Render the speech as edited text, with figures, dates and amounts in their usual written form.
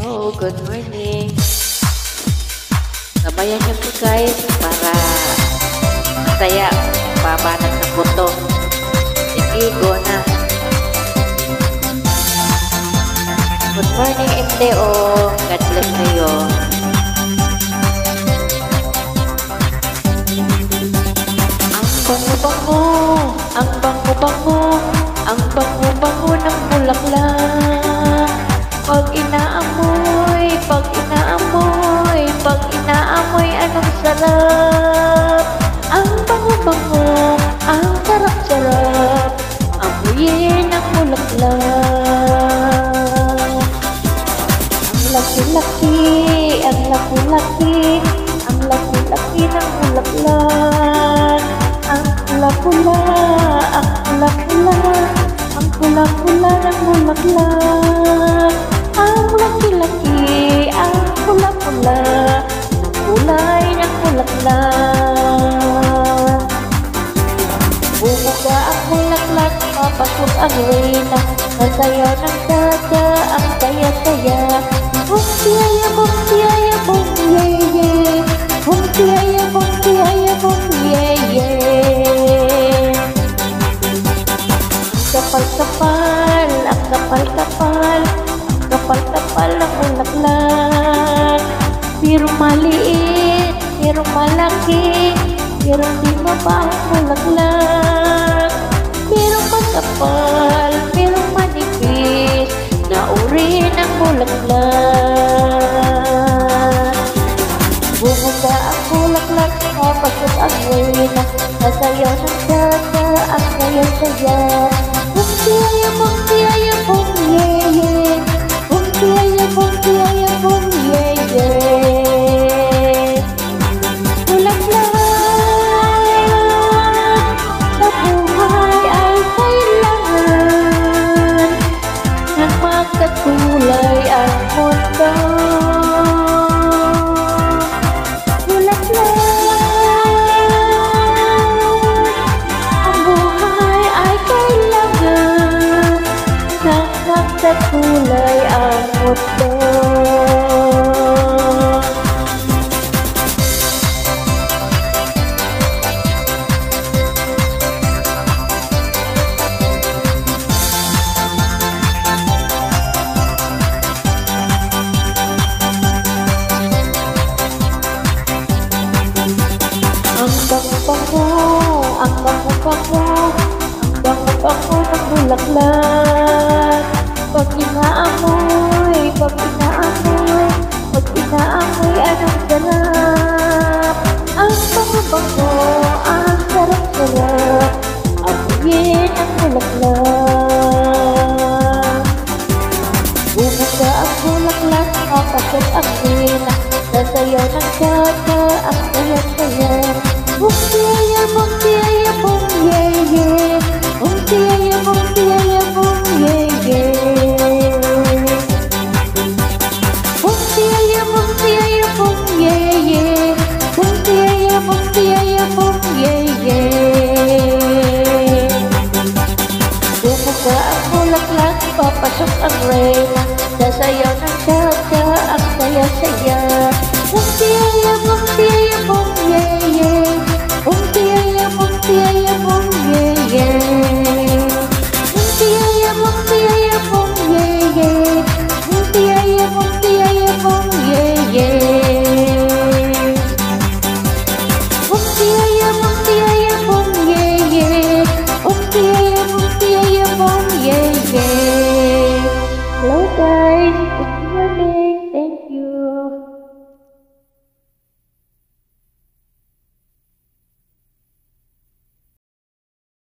Hello, good morning. Sabayan niyo po guys para masaya babanat sa puto. Sige, go na. Good morning, MTO. God bless kayo. Ang bango-bango, ang bango-bango ng bulaklak. Pag inaamoy, anong sarap. Ang bango-bango, ang sarap-sarap, amuyin ang bulaklak. Ang laki-laki, ang laki-laki, ang laki-laki ng bulaklak. Ang pula-pula, ang pula-pula, ang pula-pula ng bulaklak. Ang laki-laki, ang pula-pula, ang kulay ng bulaklak. Bumuga ang bulaklak, papasok ang reyna, sasayaw ng dada, ang saya-saya. Bum tiyaya, bum tiyaya, bum yeye, bum tiyaya, bum tiyaya, bum yeye. Kapal-kapal, ang kapal-kapal, ang kapal-kapal ng bulaklak. Pirong maliit, pirong malaki, pirong di mabaho bulaklak. Pirong magkapal, pirong manipis, na uri ng bulaklak. Bumuga ang bulaklak, papasok ang reyna, sasayaw ng dada, ang saya-saya. Bum tiyaya, bum tiyaya, bum yeye, bum tiyaya, bum tiyaya, bum yeye. Bulaklak, sa buhay ay kailangan ng magkakulay ang mundo. Sa kulay ang mundo. Ang bango-bango, ang bango-bango, ang bango-bango ng bulaklak.